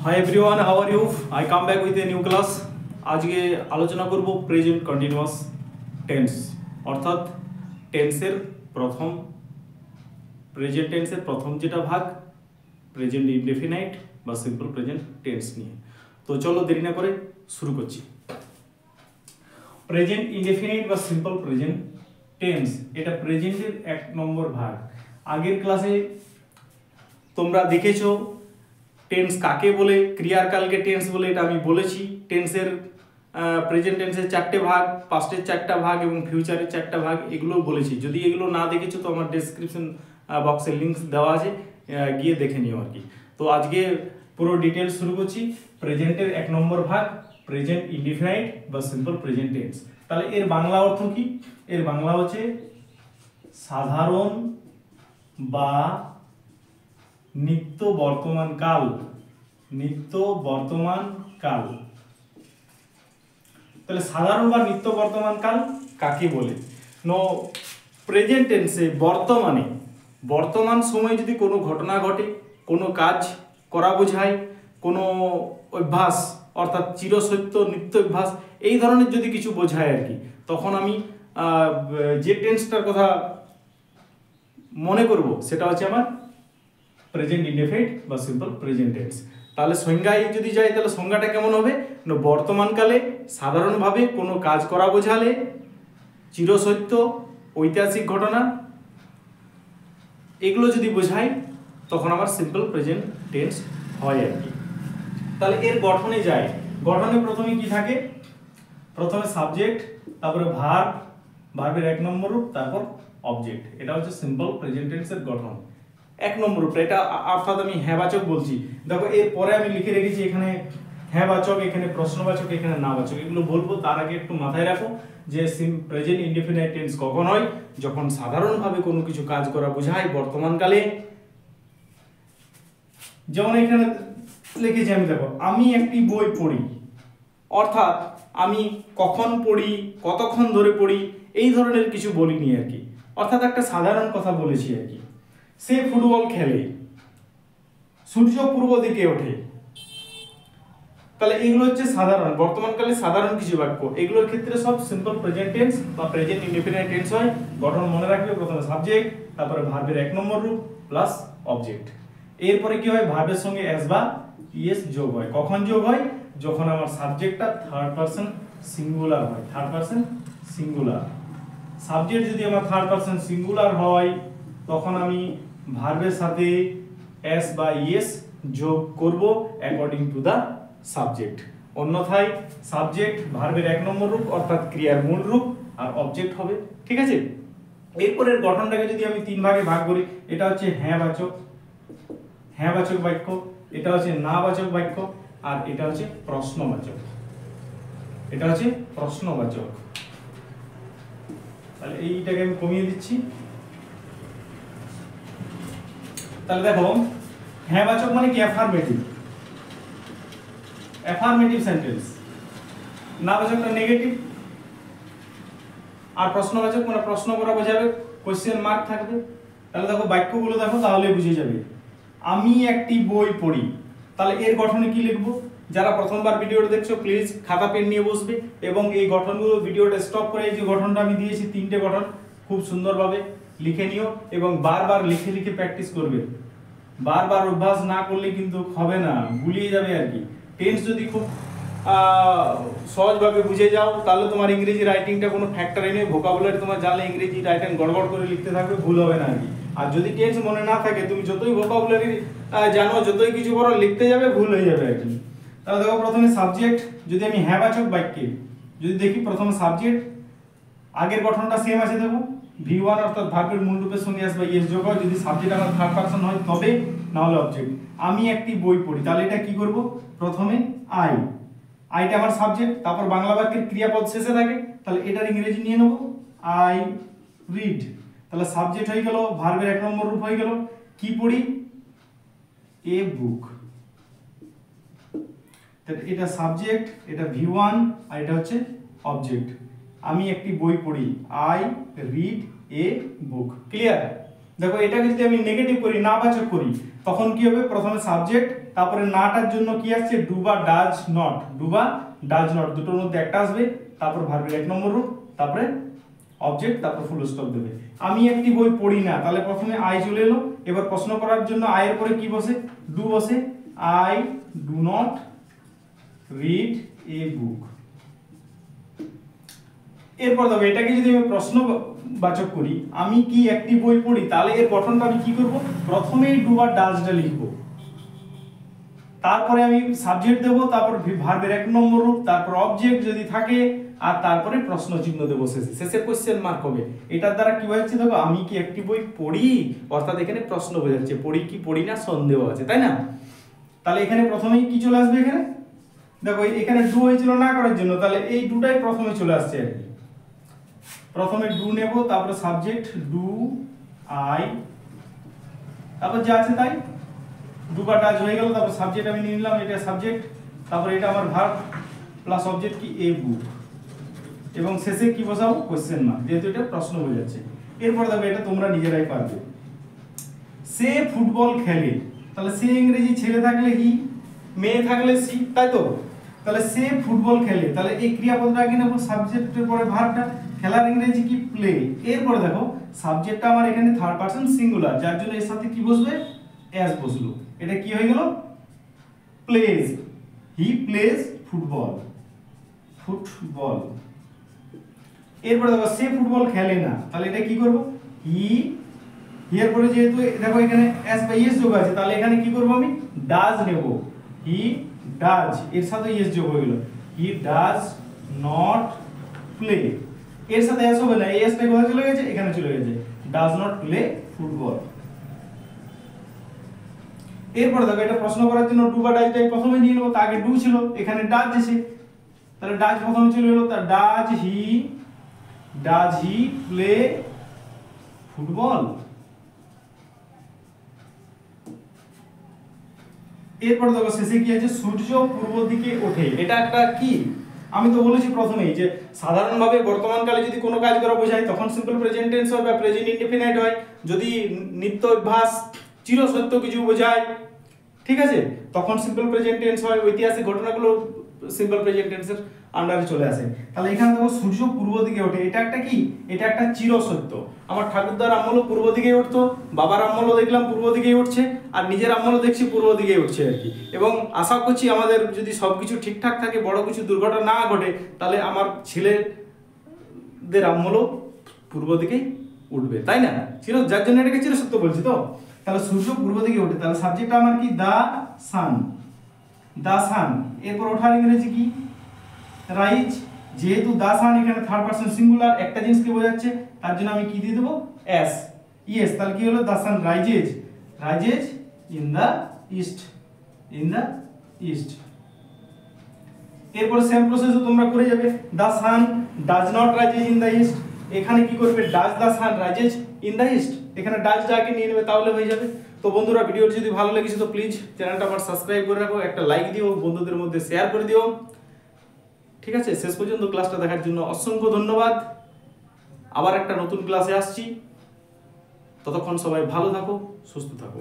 Hi everyone, how are you? I come back with a new class. আজকে আলোচনা করব present continuous tense অর্থাৎ টেন্সের প্রথম প্রেজেন্ট টেন্সের প্রথম যেটা ভাগ প্রেজেন্ট ইনডেফিনাইট বা সিম্পল প্রেজেন্ট টেন্স নিয়ে। তো চলো দেরি না করে শুরু করছি। প্রেজেন্ট ইনডেফিনাইট বা সিম্পল প্রেজেন্ট টেন্স এটা প্রেজেন্টের এক নম্বর ভাগ। আগের ক্লাসে তোমরা দেখেছো টেন্স কাকে বলে, ক্রিয়ার কালকে টেন্স বলে, এটা আমি বলেছি। টেন্সের প্রেজেন্ট টেন্সের চারটে ভাগ, পাস্টের চারটা ভাগ এবং ফিউচারের চারটা ভাগ, এগুলোও বলেছি। যদি এগুলো না দেখেছো তো আমার ডেসক্রিপশন বক্সে লিঙ্ক দেওয়া আছে, গিয়ে দেখে নিও আর কি। তো আজকে পুরো ডিটেলস শুরু করছি। প্রেজেন্টের এক নম্বর ভাগ প্রেজেন্ট ইনডিফিনাইট বা সিম্পল প্রেজেন্ট টেন্স। তাহলে এর বাংলা অর্থ কি? এর বাংলা হচ্ছে সাধারণ বা নিত্য বর্তমান কাল। নিত্য বর্তমান কাল। তাহলে সাধারণ বা নিত্য বর্তমান কাল কাকে বলে? প্রেজেন্ট টেন্সে বর্তমানে বর্তমান সময়ে যদি কোনো ঘটনা ঘটে, কোনো কাজ করা বোঝায়, কোনো অভ্যাস অর্থাৎ চিরসত্য নিত্য অভ্যাস, এই ধরনের যদি কিছু বোঝায় আর কি, তখন আমি যে টেন্সটার কথা মনে করব সেটা হচ্ছে আমার প্রেজেন্ট ইনডেফিনিট বা সিম্পল প্রেজেন্ট টেন্স। তাহলে সংজ্ঞায় যদি যাই তাহলে সংজ্ঞাটা কেমন হবে? বর্তমানকালে সাধারণভাবে কোনো কাজ করা বোঝালে, চিরসত্য ঐতিহাসিক ঘটনা, এগুলো যদি বোঝাই তখন আমার সিম্পল প্রেজেন্ট টেন্স হয় আর কি। তাহলে এর গঠনে যায়। গঠনে প্রথমে কি থাকে? প্রথমে সাবজেক্ট, তারপরে ভার্ব, ভার্বের এক নম্বর রূপ, তারপর অবজেক্ট। এটা হচ্ছে সিম্পল প্রেজেন্ট টেন্সের গঠন। এক নম্বর রূপটা এটা, অর্থাৎ আমি হ্যাঁবাচক বলছি। দেখো এরপরে আমি লিখে রেখেছি এখানে হ্যাঁবাচক, এখানে প্রশ্নবাচক, এখানে নাবাচক, এগুলো বলবো। তার আগে একটু মাথায় রাখো যে প্রেজেন্ট ইনডিফিনাইট টেন্স কখন হয়? যখন সাধারণভাবে কোনো কিছু কাজ করা বোঝায় বর্তমানকালে। যেমন এখানে লিখেছি আমি, দেখো আমি একটি বই পড়ি, অর্থাৎ আমি কখন পড়ি, কতক্ষণ ধরে পড়ি, এই ধরনের কিছু বলিনি আর কি। অর্থাৎ একটা সাধারণ কথা বলেছি আর কি। সে ফুটবল খেলে, সূর্য পূর্ব দিকে ওঠে। তাহলে এগুলো হচ্ছে সাধারণ বর্তমানকালে সাধারণ কিছু বাক্য। এগুলোর ক্ষেত্রে সব সিম্পল প্রেজেন্ট টেন্স বা প্রেজেন্ট ইনডিফিনাইট টেন্স হয়। গঠন মনে রাখবে, প্রথমে সাবজেক্ট, তারপরে ভার্বের এক নম্বর রূপ প্লাস অবজেক্ট। এরপরে কি হয়? ভার্বের সঙ্গে এস বা ইএস যোগ হয়। কখন যোগ হয়? যখন আমার সাবজেক্টটা থার্ড পারসন সিঙ্গুলার হয়। থার্ড পারসন সিঙ্গুলার সাবজেক্ট যদি আমার থার্ড পারসন সিঙ্গুলার হয় তখন আমি ভার্বের সাথে এস বা ইএস যোগ করব অ্যাকর্ডিং টু দা সাবজেক্ট। অন্যথায় সাবজেক্ট ভার্বের এক নম্বর রূপ অর্থাৎ ক্রিয়ার মূল রূপ, আর অবজেক্ট হবে। ঠিক আছে? এরপরের গঠনটাকে যদি আমি তিন ভাগে ভাগ করি, এটা হচ্ছে হ্যাঁবাচক, হ্যাঁবাচক বাক্য, এটা হচ্ছে নাবাচক বাক্য, আর এটা হচ্ছে প্রশ্নবাচক। এটা হচ্ছে প্রশ্নবাচক। তাহলে এইটাকে আমি কমিয়ে দিচ্ছি। তাহলে দেখো হ্যাঁবাচক মানে কি? Affirmative, affirmative sentence. নাবাচকটা নেগেটিভ, আর প্রশ্নবাচক মানে প্রশ্ন করা বোঝাবে, কোশ্চেন মার্ক থাকবে। তাহলে দেখো বাক্যগুলো দেখো, তাহলে বুঝে যাবে। আমি একটি বই পড়ি, তাহলে এর গঠনে কি লিখবো? যারা প্রথমবার ভিডিওটা দেখছো প্লিজ খাতা পেন নিয়ে বসবে এবং এই গঠনগুলো ভিডিওটা স্টপ করে এই যে গঠনটা আমি দিয়েছি তিনটে গঠন খুব সুন্দরভাবে লিখে নিও এবং বারবার লিখে লিখে প্র্যাকটিস করবে। বারবার অভ্যাস না করলে কিন্তু হবে না, গুলিয়ে যাবে আর কি। টেন্স যদি খুব সহজভাবে বুঝে যাও তাহলে তোমার ইংরেজি রাইটিংটা কোনো ফ্যাক্টরে নেই। ভোকাবুলারি তোমার জানলে ইংরেজি রাইটিং গড়গড় করে লিখতে থাকবে, ভুল হবে না আর কি। আর যদি টেন্স মনে না থাকে, তুমি যতই ভোকাবুলারি জানো, যতই কিছু করো, লিখতে যাবে ভুল হয়ে যাবে আর কি। তাহলে দেখো প্রথমে সাবজেক্ট, যদি আমি হ্যাঁবাচক বাক্যে যদি দেখি প্রথমে সাবজেক্ট, আগের গঠনটা সেম আছে। দেখো V1 অর্থাৎ ভার্বের মূল রূপের সঙ্গে আসবে ইএস যোগ হয় যদি সাবজেক্ট আমার থার্ড পারসন হয়, তবে না হলে অবজেক্ট। আমি একটি বই পড়ি, তাহলে এটা কি করব? প্রথমে আই, আইটা আমার সাবজেক্ট, তারপর বাংলা বাক্যের ক্রিয়াপদ শেষে থাকে, তাহলে এটার ইংরেজি নিয়ে নেব আই রিড। তাহলে সাবজেক্ট হয়ে গেল, ভার্বের এক নম্বর রূপ হয়ে গেল। কি পড়ি? এ বুক। এটা সাবজেক্ট, এটা V1, আর এটা হচ্ছে অবজেক্ট। আমি একটি বই পড়ি, I read a book. Clear? দেখো এটাকে যদি আমি নেগেটিভ করি, নাবাচক করি, তখন কি হবে? প্রথমে সাবজেক্ট, তারপরে নাটার জন্য কি আসছে? ডু বা ডাজ নট, ডু বা ডাজ নট দুটোর মধ্যে একটা আসবে, তারপর ভার্বের 1 নম্বর রূপ, তারপরে অবজেক্ট, তারপর ফুল স্টপ দেবে। আমি একটি বই পড়ি না, তাহলে প্রথমে আই চলে এলো। এবার প্রশ্ন করার জন্য আই এর পরে কি বসে? ডু বসে। I do not read a book. এরপর দেখো এটাকে যদি আমি প্রশ্নবাচক করি, আমি কি একটি বই পড়ি, তাহলে এর গঠনটা আমি কি করব? প্রথমেই ডু বা ডাজটা লিখব, তারপরে আমি সাবজেক্ট দেব, তারপর ভার্বের 1 নম্বর রূপ, তারপর অবজেক্ট যদি থাকে, আর তারপরে প্রশ্ন চিহ্ন দেব শেষে। শেষে কোশ্চেন মার্ক হবে। এটার দ্বারা কি বোঝাচ্ছে? দেখো আমি কি একটি বই পড়ি, অর্থাৎ এখানে প্রশ্ন বোঝাচ্ছে, পড়ি কি পড়ি না সন্দেহ আছে, তাই না? তাহলে এখানে প্রথমেই কি চলে আসবে? এখানে দেখো এখানে ডু হয়েছিল না করার জন্য, তাহলে এই দুটাই প্রথমে চলে আসছে আর কি। প্রথমে ডু নেব, তারপরে সাবজেক্ট ডু আই, তারপর যা আছে তাই, ডু বা ডাজ হয়ে গেল, তারপর সাবজেক্ট আমি নিয়ে নিলাম, এটা সাবজেক্ট, তারপর এটা আমার ভার্ব প্লাস অবজেক্ট কি এ বুক, এবং শেষে কি বসাবো? কোশ্চেন মার্ক, যেহেতু এটা প্রশ্ন বোঝাচ্ছে। এরপর দেখো এটা তোমরা নিজেরাই পারবে। সে ফুটবল খেলে, তাহলে সে ইংরেজি ছেলে থাকলে হি, মেয়ে থাকলে সি, তাই তো? তাহলে সে ফুটবল খেলে, তাহলে এই ক্রিয়াপদটা আগে নেব, সাবজেক্টের পরে ভার্বটা, খেলার ইংরেজি কি? প্লে। এরপরে দেখো সাবজেক্টটা আমার এখানে থার্ড পারসন সিঙ্গুলার, যার জন্য এর সাথে কি বসবে? অ্যাজ বসলো। এটা কি হয়ে গেল? Plays, he plays football, football. এরপরে দেখো সে ফুটবল খেলে না, তাহলে এটা কি করব? হি, এর পরে যেহেতু দেখো এখানে এস বা ইএস যোগ আছে, তাহলে এখানে কি করব? আমি ডাজ নেব, হি ডাজ, এর সাথে ইএস যোগ হয়ে গেল, হি ডাজ নট প্লে। এর সাথে এস হবে না, এস টা কোথায় চলে গেছে? এখানে চলে গেছে, ডাজ নট প্লে ফুটবল। এরপর দেখো এটা প্রশ্ন করার জন্য ডু বা ডাজটাই প্রথমে নিয়ে নেব, তার আগে ডু ছিল, এখানে ডাজ আছে, তাহলে ডাজ প্রথমে চলে এলো, তা ডাজ হি প্লে ফুটবল। এরপর দেখো শেষে কি আছে? সূর্য পূর্ব দিকে ওঠে। এটা একটা কি? আমি তো বলেছি প্রথমেই যে সাধারণভাবে বর্তমানকালে যদি কোনো কাজ করা বোঝায় তখন সিম্পল প্রেজেন্ট টেন্স হয় বা প্রেজেন্ট ইনডেফিনাইট হয়। যদি নিত্য অভ্যাস চিরসত্য কিছু বোঝায়, ঠিক আছে, তখন সিম্পল প্রেজেন্ট টেন্স হয়। ঐতিহাসিক ঘটনাগুলো সিম্পল প্রেজেন্ট টেন্সের আন্ডারে চলে আসে। তাহলে এখানে দেখো সূর্য পূর্ব দিকে ওঠে, এটা একটা কি? এটা একটা চিরসত্য। আমার ঠাকুরদার আমলও পূর্ব দিকেই উঠতো, বাবার আমলও দেখলাম পূর্ব দিকেই উঠছে, আর নিজের আমলও দেখছি পূর্ব দিকেই উঠছে আর কি। এবং আশা করছি আমাদের যদি সবকিছু ঠিকঠাক থাকে, বড় কিছু দুর্ঘটনা না ঘটে, তাহলে আমার ছেলেদের আমলও পূর্ব দিকেই উঠবে, তাই না? যার জন্য এটাকে চিরসত্য বলছি। তো তাহলে সূর্য পূর্ব দিকে ওঠে, তাহলে সাবজেক্ট আমার কি? দা সান, দা সান। এরপর ওঠার ইংরেজি কি? রাইজ। যেহেতু দা সান এখানে থার্ড পারসন সিঙ্গুলার, একটা জিনিসকে বোঝাচ্ছে, তার জন্য আমি কি দিয়ে দেবো? S, yes. তাহলে কি হলো? The sun rises, rises in the east, in the east. এরপর সেম প্রসেসও তোমরা করে যাবে। The sun does not rises in the east, এখানে কি করবে? Does the sun rises in the east, এখানে ডাজ ডাকে নিয়ে নেবে, তাহলে হয়ে যাবে। তো বন্ধুরা, ভিডিওটি যদি ভালো লেগেছে তো প্লিজ চ্যানেলটা আমার সাবস্ক্রাইব করে রাখো, একটা লাইক দিও, বন্ধুদের মধ্যে শেয়ার করে দিও, ঠিক আছে? শেষ পর্যন্ত ক্লাসটা দেখার জন্য অসংখ্য ধন্যবাদ। আবার একটা নতুন ক্লাসে আসছি, ততক্ষণ সবাই ভালো থাকো, সুস্থ থাকো।